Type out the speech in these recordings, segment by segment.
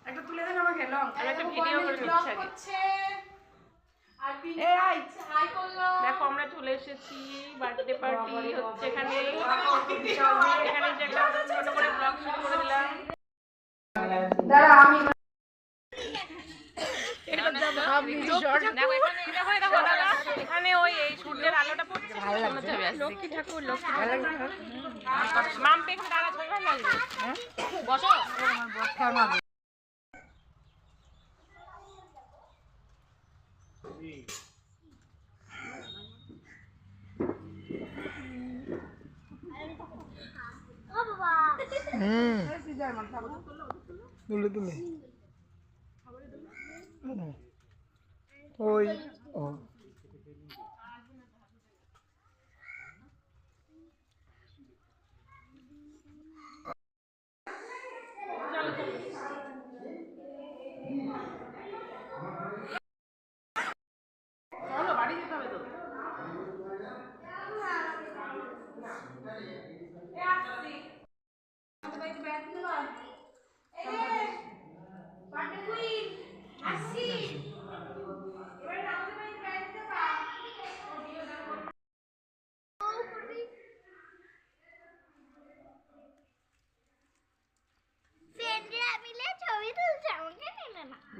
একটা তুলে দেন আমাকে লং একটা ভিডিও করে নিচ্ছি দেখো আমরা চলে এসেছি বার্থডে পার্টি হচ্ছে এখানে এখানে যে একটা ছোট করে ব্লগ শুরু করে দিলাম। এখানে ওই এই সূর্যের আলোটা পড়ছে লক্ষ্মী ঠাকুর মাম পেখে দাঁড়া ছবি ভালো লাগবে বসো তুলে তুলে ওই ও চলো বাড়ি যেতে হবে তো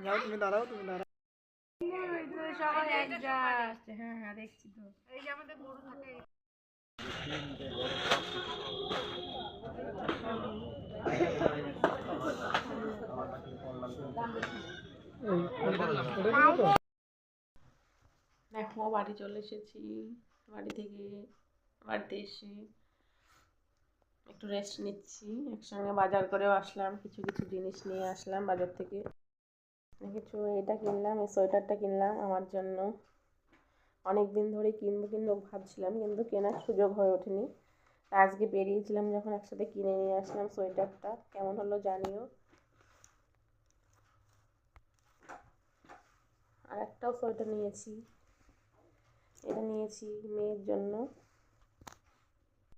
যাও তুমি দাঁড়াও তুমি দাঁড়াও সবাই এক জায়গায় আসছে হ্যাঁ হ্যাঁ দেখছি তো এই যে আমাদের গরু থাকে দেখো বাড়ি চলে এসেছি বাড়িতে এসে একটু রেস্ট নিচ্ছি একসঙ্গে বাজার করেও আসলাম কিছু কিছু জিনিস নিয়ে আসলাম বাজার থেকে কিছু এটা কিনলাম এই সোয়েটারটা কিনলাম আমার জন্য অনেক দিন ধরে কিনবো ভাবছিলাম কিন্তু কেনার সুযোগ হয়ে ওঠেনি আজকে বেরিয়েছিলাম যখন একসাথে কিনে নিয়ে আসলাম সোয়েটারটা কেমন হলো জানিও আর একটাও সোয়েটার নিয়েছি এটা নিয়েছি মেয়ের জন্য